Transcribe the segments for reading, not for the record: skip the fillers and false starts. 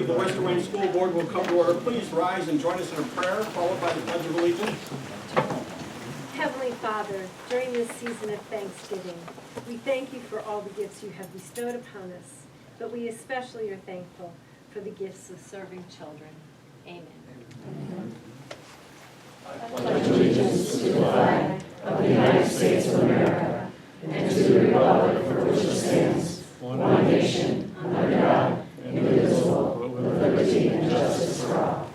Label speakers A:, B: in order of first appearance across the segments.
A: the Western Wayne School Board will come to order. Please rise and join us in a prayer, followed by the Pledge of Allegiance.
B: Heavenly Father, during this season of Thanksgiving, we thank you for all the gifts you have bestowed upon us, but we especially are thankful for the gifts of serving children. Amen.
C: I pledge allegiance to the flag of the United States of America and to the republic for which it stands, one nation, under God, indivisible, with liberty and justice for all.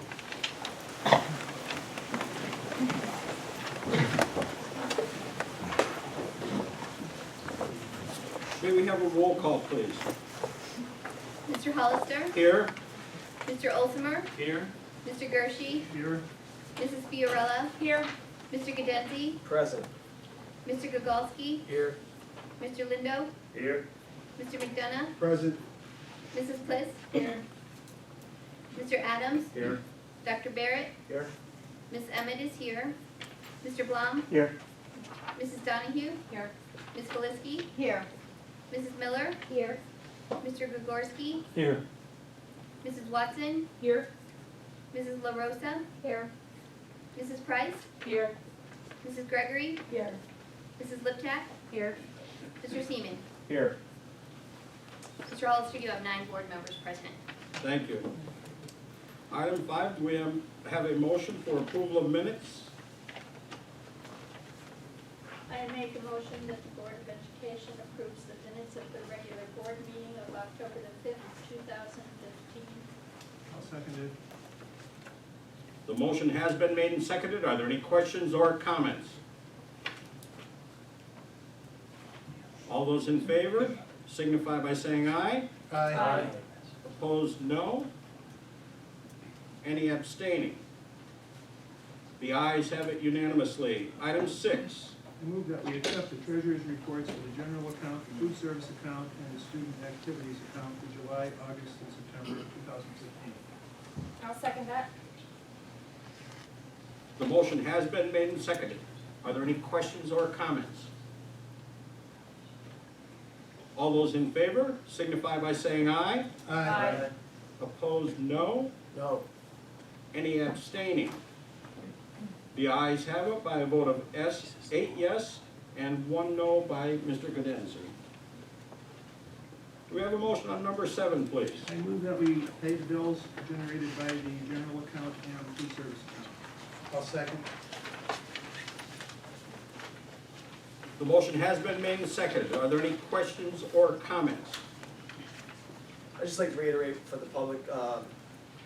A: May we have a roll call, please?
D: Mr. Hollister?
A: Here.
D: Mr. Olsemer?
A: Here.
D: Mr. Gershi?
A: Here.
D: Mrs. Fiorella?
B: Here.
D: Mr. Gadenzi?
E: Present.
D: Mr. Gogolski?
E: Here.
D: Mr. Lindo?
E: Here.
D: Mr. McDonough?
E: Present.
D: Mrs. Pliss? Here. Mr. Adams?
E: Here.
D: Dr. Barrett?
E: Here.
D: Ms. Emmett is here. Mr. Blum?
E: Here.
D: Mrs. Donahue?
B: Here.
D: Ms. Feliski?
B: Here.
D: Mrs. Miller?
B: Here.
D: Mr. Gogorski?
E: Here.
D: Mrs. Watson?
B: Here.
D: Mrs. La Rosa?
B: Here.
D: Mrs. Price?
B: Here.
D: Mrs. Gregory?
B: Here.
D: Mrs. Liptak?
B: Here.
D: Mr. Seaman?
E: Here.
D: Mr. Hollister, you have 9 board members present.
A: Thank you. Item 5, do we have a motion for approval of minutes?
F: I make a motion that the Board of Education approves the minutes of the regular board meeting of October the 5th, 2015.
E: I'll second it.
A: The motion has been made and seconded. Are there any questions or comments? All those in favor signify by saying aye.
E: Aye.
A: Opposed, no. Any abstaining? The ayes have it unanimously. Item 6.
G: I move that we accept the treasurer's reports for the general account, the food service account, and the student activities account for July, August, and September of 2015.
F: I'll second that.
A: The motion has been made and seconded. Are there any questions or comments? All those in favor signify by saying aye.
F: Aye.
A: Opposed, no.
E: No.
A: Any abstaining? The ayes have it by a vote of 8 yes and 1 no by Mr. Gadenzi. Do we have a motion on number 7, please?
G: I move that we pay the bills generated by the general account and the food service account.
E: I'll second.
A: The motion has been made and seconded. Are there any questions or comments?
E: I'd just like to reiterate for the public,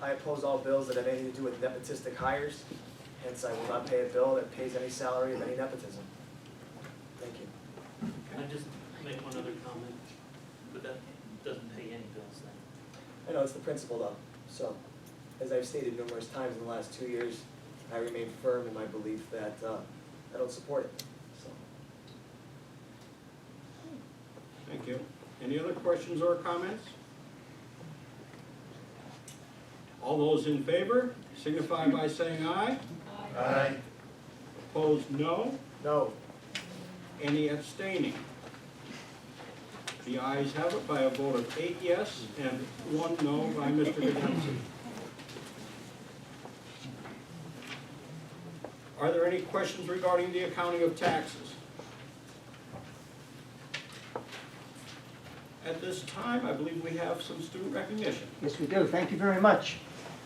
E: I oppose all bills that have anything to do with nepotistic hires. Hence, I will not pay a bill that pays any salary of any nepotism. Thank you.
H: Can I just make one other comment? But that doesn't pay any bills then.
E: I know it's the principle though. So, as I've stated numerous times in the last 2 years, I remain firm in my belief that I don't support it. So,
A: Thank you. Any other questions or comments? All those in favor signify by saying aye.
E: Aye.
A: Opposed, no.
E: No.
A: Any abstaining? The ayes have it by a vote of 8 yes and 1 no by Mr. Gadenzi. Are there any questions regarding the accounting of taxes? At this time, I believe we have some student recognition.
I: Yes, we do. Thank you very much.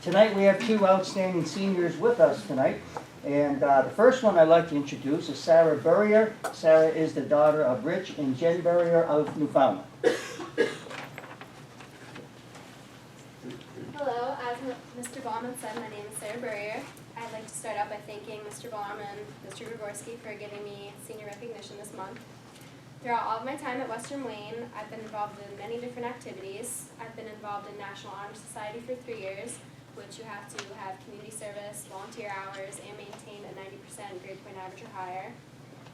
I: Tonight we have 2 outstanding seniors with us tonight. And the first one I'd like to introduce is Sarah Burrier. Sarah is the daughter of Rich and Jen Burrier of Newfoundland.
J: Hello, as Mr. Baumann said, my name is Sarah Burrier. I'd like to start out by thanking Mr. Baum and Mr. Grigorski for giving me senior recognition this month. Throughout all of my time at Western Wayne, I've been involved in many different activities. I've been involved in National Honor Society for 3 years, which you have to have community service, volunteer hours, and maintain a 90% grade point average or higher.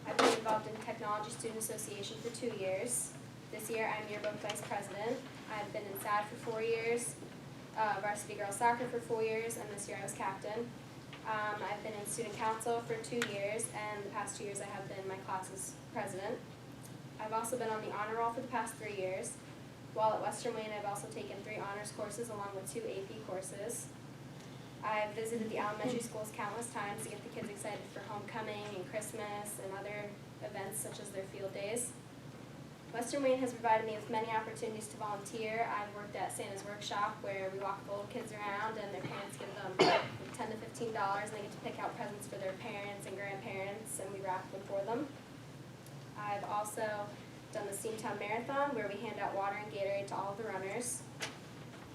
J: I've been involved in Technology Student Association for 2 years. This year I'm yearbook vice president. I've been in SAD for 4 years, varsity girls soccer for 4 years, and this year I was captain. I've been in student council for 2 years, and the past 2 years I have been my class's president. I've also been on the honor roll for the past 3 years. While at Western Wayne, I've also taken 3 honors courses along with 2 AP courses. I've visited the elementary schools countless times to get the kids excited for homecoming and Christmas and other events such as their field days. Western Wayne has provided me with many opportunities to volunteer. I've worked at Santa's Workshop where we walk the little kids around and their parents give them $10 to $15 and they get to pick out presents for their parents and grandparents and we wrap them for them. I've also done the Steamtown Marathon where we hand out water and Gatorade to all of the runners.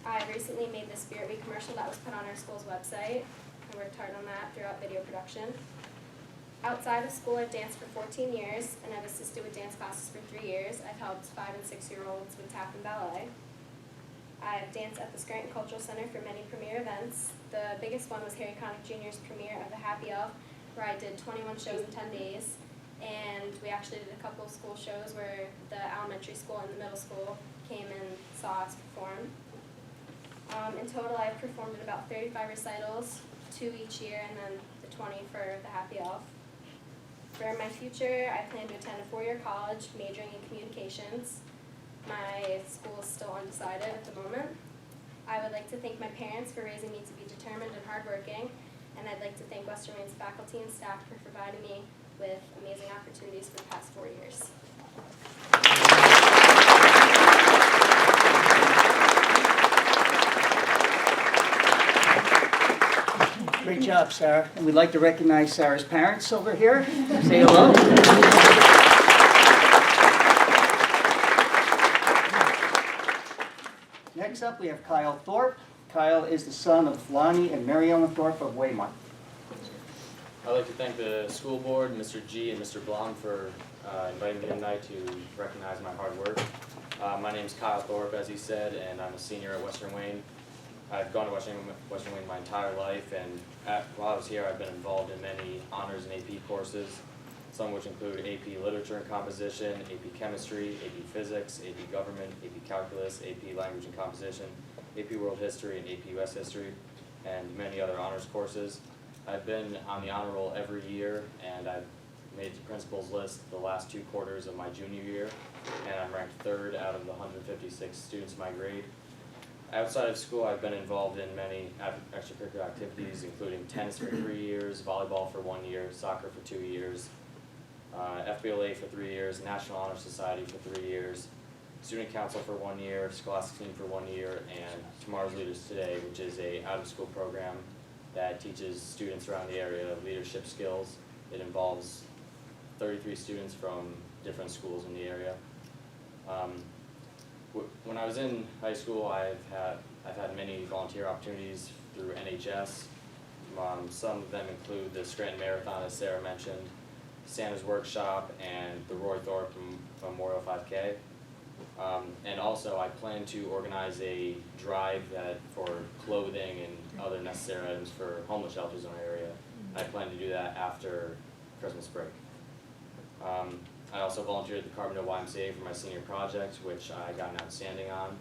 J: I recently made the Spirit Week commercial that was put on our school's website. I worked hard on that throughout video production. Outside of school, I've danced for 14 years, and I've assisted with dance classes for 3 years. I've helped 5- and 6-year-olds with tap and ballet. I've danced at the Scranton Cultural Center for many premiere events. The biggest one was Harry Connick Jr.'s premiere of The Happy Elf, where I did 21 shows in 10 days. And we actually did a couple of school shows where the elementary school and the middle school came and saw us perform. In total, I've performed at about 35 recitals, 2 each year, and then the 20 for The Happy Elf. For my future, I plan to attend a 4-year college majoring in communications. My school is still undecided at the moment. I would like to thank my parents for raising me to be determined and hardworking, and I'd like to thank Western Wayne's faculty and staff for providing me with amazing opportunities for the past 4 years.
I: Great job, Sarah. And we'd like to recognize Sarah's parents over here. Say hello. Next up, we have Kyle Thorpe. Kyle is the son of Lonnie and Mary Ellen Thorpe of Waymont.
K: I'd like to thank the school board, Mr. G and Mr. Blom for inviting me tonight to recognize my hard work. My name's Kyle Thorpe, as he said, and I'm a senior at Western Wayne. I've gone to Western Wayne my entire life, and while I was here, I've been involved in many honors and AP courses, some which include AP Literature and Composition, AP Chemistry, AP Physics, AP Government, AP Calculus, AP Language and Composition, AP World History, and AP US History, and many other honors courses. I've been on the honor roll every year, and I've made the principal's list the last 2 quarters of my junior year, and I'm ranked 3rd out of the 156 students in my grade. Outside of school, I've been involved in many extracurricular activities, including tennis for 3 years, volleyball for 1 year, soccer for 2 years, FBLA for 3 years, National Honor Society for 3 years, Student Council for 1 year, Scholastic Team for 1 year, and Tomorrow's Leaders Today, which is a out-of-school program that teaches students around the area leadership skills. It involves 33 students from different schools in the area. When I was in high school, I've had many volunteer opportunities through NHS. Some of them include the Scranton Marathon, as Sarah mentioned, Santa's Workshop, and the Roy Thorpe Memorial 5K. And also, I plan to organize a drive for clothing and other necessary items for homeless shelters in our area. I plan to do that after Christmas break. I also volunteered at the Carbondale YMCA for my senior project, which I got an outstanding on.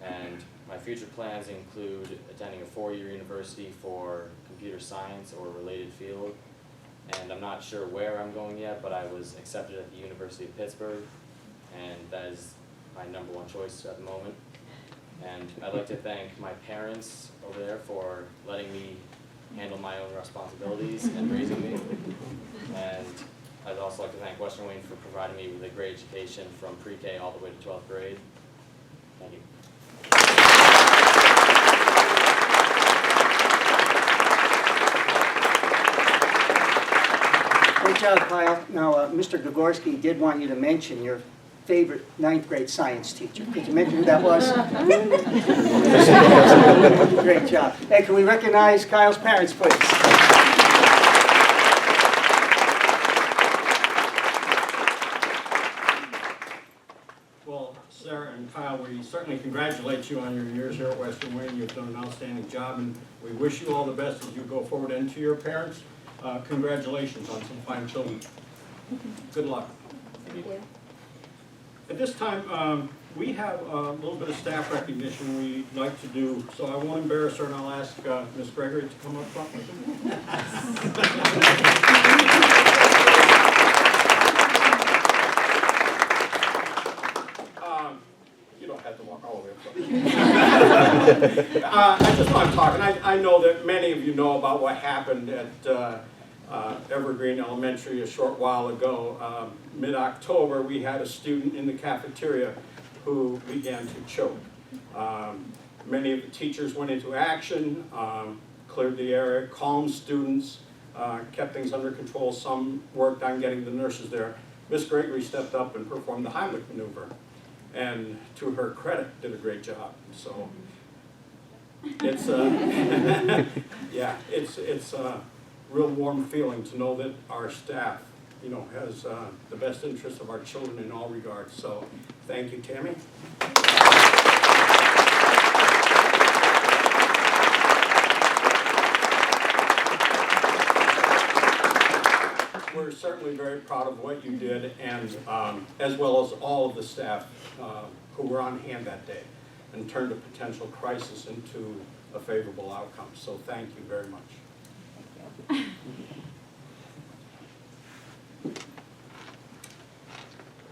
K: And my future plans include attending a 4-year university for computer science or related field. And I'm not sure where I'm going yet, but I was accepted at the University of Pittsburgh, and that is my #1 choice at the moment. And I'd like to thank my parents over there for letting me handle my own responsibilities and raising me. And I'd also like to thank Western Wayne for providing me with a great education from pre-K all the way to 12th grade. Thank you.
I: Great job, Kyle. Now, Mr. Gregorski did want you to mention your favorite 9th grade science teacher. Could you mention who that was? Great job. Hey, can we recognize Kyle's parents, please?
A: Well, Sarah and Kyle, we certainly congratulate you on your years here at Western Wayne. You've done an outstanding job, and we wish you all the best as you go forward. And to your parents, congratulations on some fine children. Good luck.
J: Thank you.
A: At this time, we have a little bit of staff recognition we'd like to do, so I won't embarrass her, and I'll ask Ms. Gregory to come up front with me. You don't I just want to talk, and I know that many of you know about what happened at Evergreen Elementary a short while ago. Mid-October, we had a student in the cafeteria who began to choke. Many of the teachers went into action, cleared the area, calmed students, kept things under control. Some worked on getting the nurses there. Miss Gregory stepped up and performed the Heimlich maneuver, and to her credit, did a great job. So it's yeah, it's a real warm feeling to know that our staff, you know, has the best interests of our children in all regards. So thank you, Tammy. We're certainly very proud of what you did, and as well as all of the staff who were on hand that day and turned a potential crisis into a favorable outcome. So thank you very much.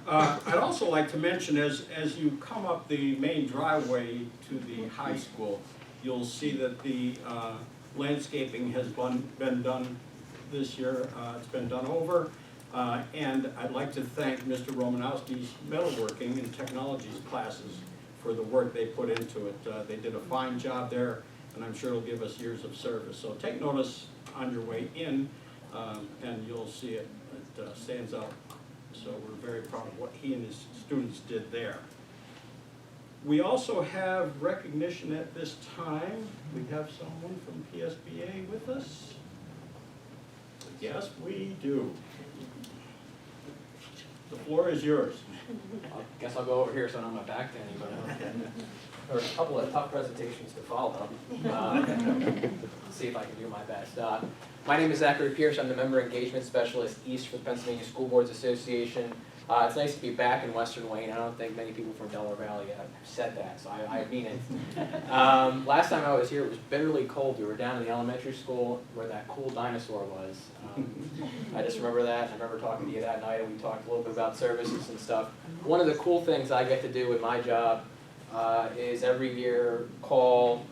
A: I'd also like to mention, as you come up the main driveway to the high school, you'll see that the landscaping has been done this year. It's been done over. And I'd like to thank Mr. Romanowski's metalworking and technologies classes for the work they put into it. They did a fine job there, and I'm sure it'll give us years of service. So take notice on your way in, and you'll see it. It stands out. So we're very proud of what he and his students did there. We also have recognition at this time. We have someone from PSBA with us. Yes, we do. The floor is yours.
L: I guess I'll go over here so I don't have my back to anybody. There were a couple of tough presentations to follow. See if I can do my best. My name is Zachary Pierce. I'm the Member Engagement Specialist East for the Pennsylvania School Boards Association. It's nice to be back in Western Wayne. I don't think many people from Delaware Valley have said that, so I mean it. Last time I was here, it was bitterly cold. We were down in the elementary school where that cool dinosaur was. I just remember that. I remember talking to you that night, and we talked a little bit about services and stuff. One of the cool things I get to do with my job is every year call,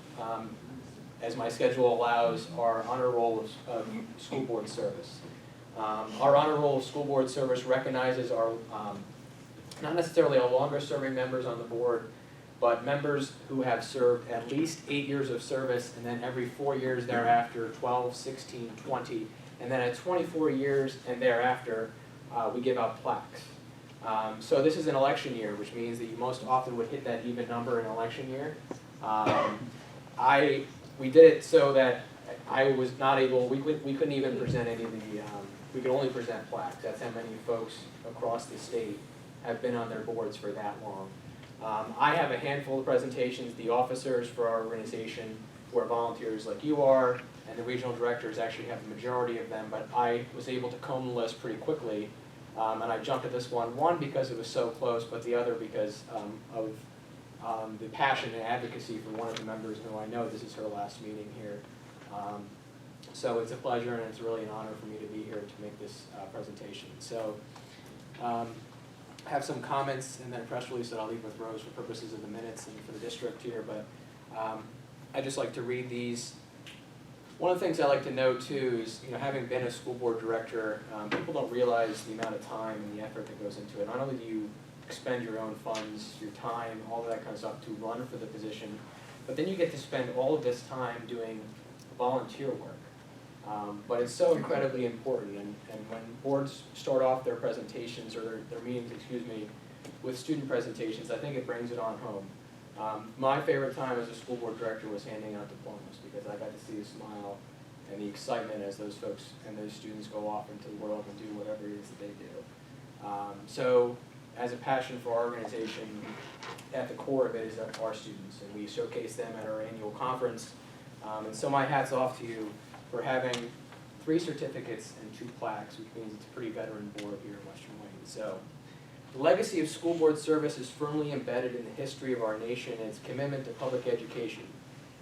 L: as my schedule allows, our honor roll of school board service. Our honor roll of school board service recognizes our, not necessarily our longer serving members on the board, but members who have served at least 8 years of service, and then every 4 years thereafter, 12, 16, 20, and then at 24 years and thereafter, we give out plaques. So this is an election year, which means that you most often would hit that even number in election year. We did it so that I was not able, we couldn't even present any of the, we could only present plaques. That's how many folks across the state have been on their boards for that long. I have a handful of presentations. The officers for our organization, who are volunteers like you are, and the regional directors actually have the majority of them, but I was able to comb the list pretty quickly, and I jumped at this one because it was so close, but the other because of the passion and advocacy for one of the members who I know this is her last meeting here. So it's a pleasure and it's really an honor for me to be here to make this presentation. So I have some comments and then a press release that I'll leave with Rose for purposes of the minutes and for the district here, but I'd just like to read these. One of the things I like to note too is, having been a school board director, people don't realize the amount of time and the effort that goes into it. Not only do you expend your own funds, your time, all of that kind of stuff to run for the position, but then you get to spend all of this time doing volunteer work. But it's so incredibly important, and when boards start off their presentations, or their meetings, with student presentations, I think it brings it on home. My favorite time as a school board director was handing out diplomas, because I got to see the smile and the excitement as those folks and those students go off into the world and do whatever it is that they do. So as a passion for our organization, at the core of it is our students, and we showcase them at our annual conference. And so my hat's off to you for having 3 certificates and 2 plaques, which means it's a pretty veteran board here in Western Wayne. So the legacy of school board service is firmly embedded in the history of our nation and its commitment to public education.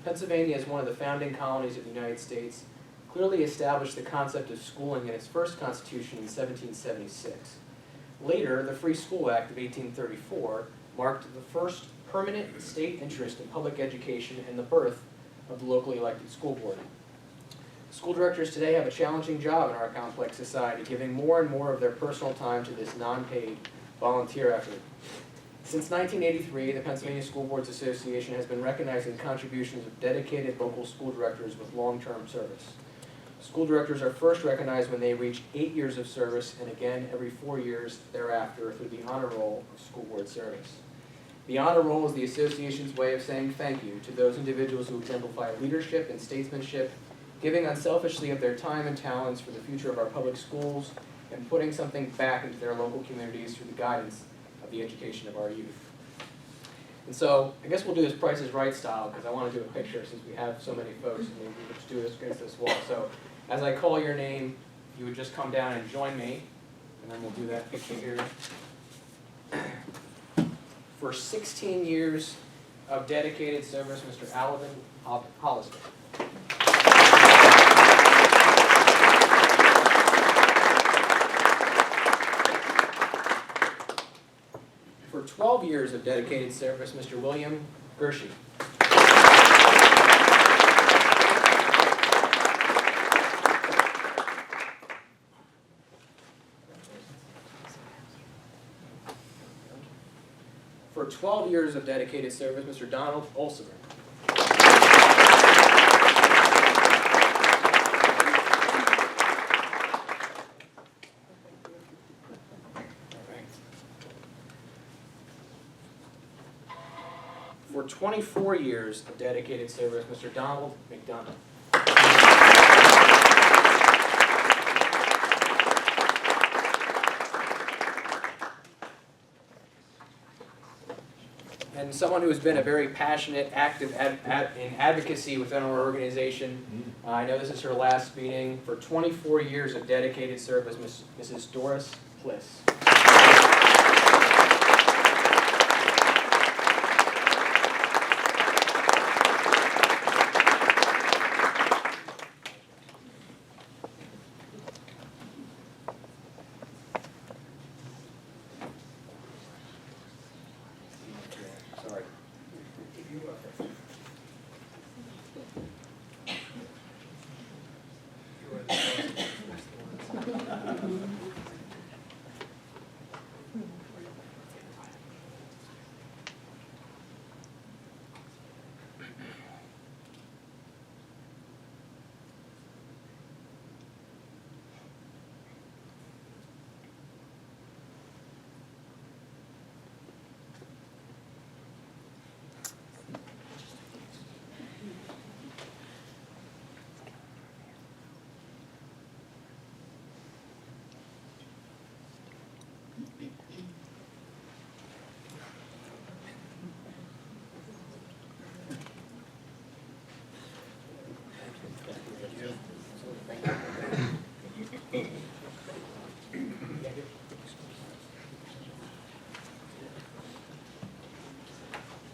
L: Pennsylvania, as one of the founding colonies of the United States, clearly established the concept of schooling in its first constitution in 1776. Later, the Free School Act of 1834 marked the first permanent state interest in public education and the birth of the locally elected school board. School directors today have a challenging job in our complex society, giving more and more of their personal time to this non-paid volunteer effort. Since 1983, the Pennsylvania School Boards Association has been recognizing contributions of dedicated local school directors with long-term service. School directors are first recognized when they reach 8 years of service and again every 4 years thereafter through the honor roll of school board service. The honor roll is the association's way of saying thank you to those individuals who exemplify leadership and statesmanship, giving unselfishly of their time and talents for the future of our public schools, and putting something back into their local communities through the guidance of the education of our youth. And so, I guess we'll do this Price is Right style, because I want to do a picture since we have so many folks, and maybe we'll just do this against this wall. So, as I call your name, you would just come down and join me, and then we'll do that picture here. For 16 years of dedicated service, Mr. Alvin Hollister. For 12 years of dedicated service, Mr. William Gershie. For 12 years of dedicated service, Mr. Donald Olsever. For 24 years of dedicated service, Mr. Donald McDonough. And someone who has been a very passionate, active in advocacy within our organization. I know this is her last meeting. For 24 years of dedicated service, Mrs. Doris Pliss. Sorry.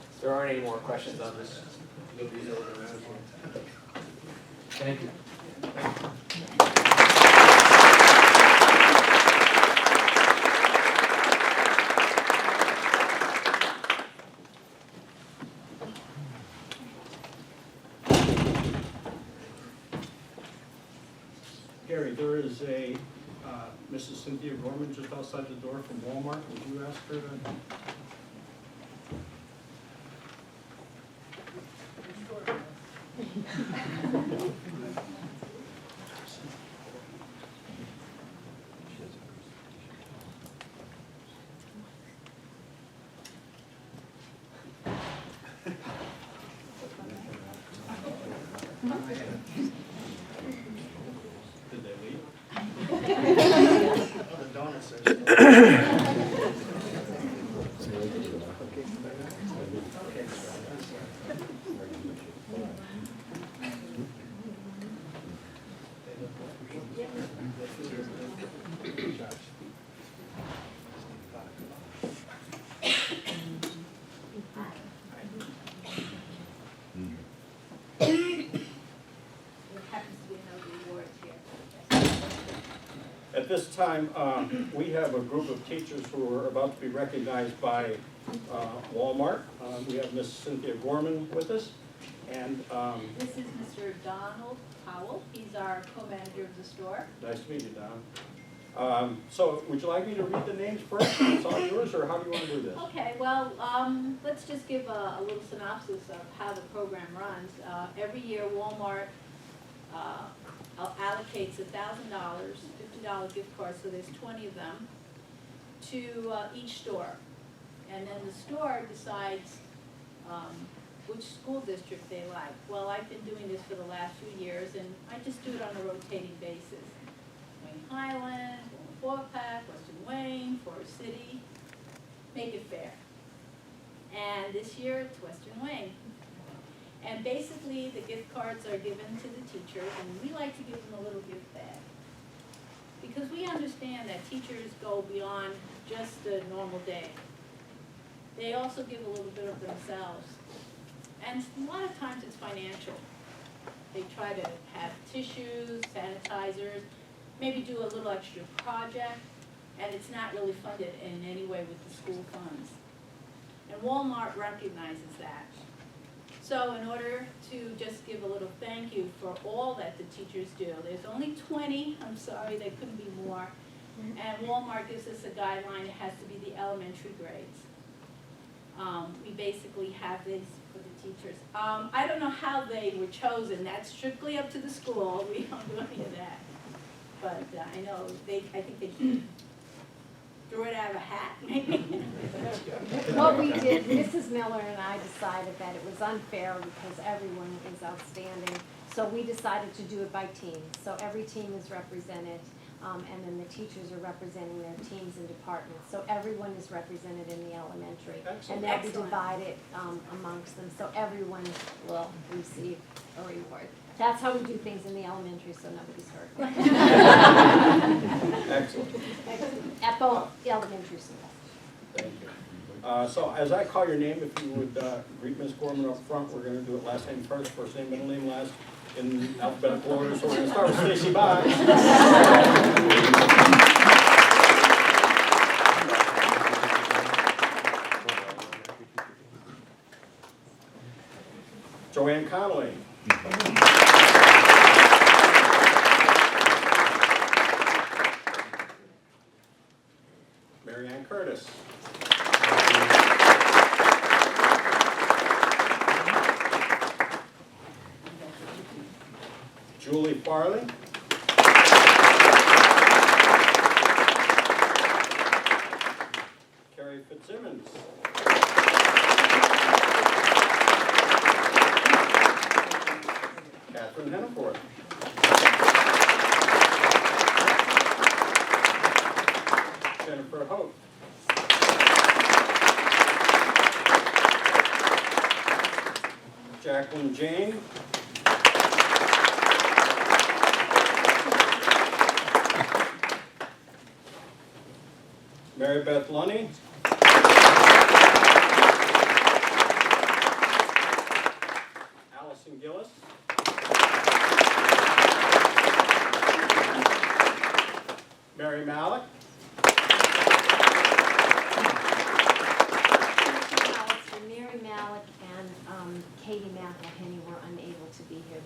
L: If there aren't any more questions on this, you'll be over. Thank you.
A: Gary, there is a Mrs. Cynthia Gorman just outside the door from Walmart. Would you ask her to? Did they leave?
E: The donuts are
A: At this time, we have a group of teachers who are about to be recognized by Walmart. We have Miss Cynthia Gorman with us. And
F: This is Mr. Donald Powell. He's our co-manager of the store.
A: nice to meet you, Don. So would you like me to read the names first? It's all yours, or how do you want to do this?
F: Okay, well, let's just give a little synopsis of how the program runs. Every year Walmart allocates $1,000, $50 gift cards, so there's 20 of them, to each store. And then the store decides which school district they like. Well, I've been doing this for the last few years, and I just do it on a rotating basis. Wayne Highland, Four-Pack, Western Wayne, Forest City, make it fair. And this year it's Western Wayne. And basically the gift cards are given to the teachers, and we like to give them a little gift bag. Because we understand that teachers go beyond just the normal day. They also give a little bit of themselves. And a lot of times it's financial. They try to have tissues, sanitizers, maybe do a little extra project, and it's not really funded in any way with the school funds. And Walmart recognizes that. So in order to just give a little thank you for all that the teachers do, there's only 20, I'm sorry, there couldn't be more, and Walmart gives us a guideline, it has to be the elementary grades. We basically have this for the teachers. I don't know how they were chosen, that's strictly up to the school, we don't do any of that. But I know, I think they threw it out of a hat, maybe.
B: What we did, Mrs. Miller and I decided that it was unfair because everyone is outstanding. So we decided to do it by teams. So every team is represented, and then the teachers are representing their teams and departments. So everyone is represented in the elementary.
A: Excellent.
B: And they'll be
F: Excellent.
B: divided amongst them. So everyone will receive a reward. That's how we do things in the elementary, so nobody's hurt.
A: Excellent.
B: At both elementary schools.
A: Thank you. So as I call your name, if you would greet Ms. Gorman up front, we're going to do it last name first, first name, middle name last, in alphabetical order. So we're going to start with Stacy Boggs. Joanne Connolly. Marianne Curtis. Julie Farley. Carrie Fitzsimmons. Catherine Henneforth. Jennifer Hope. Jacqueline Jane. Mary Beth Lunny. Allison Gillis. Mary Malik.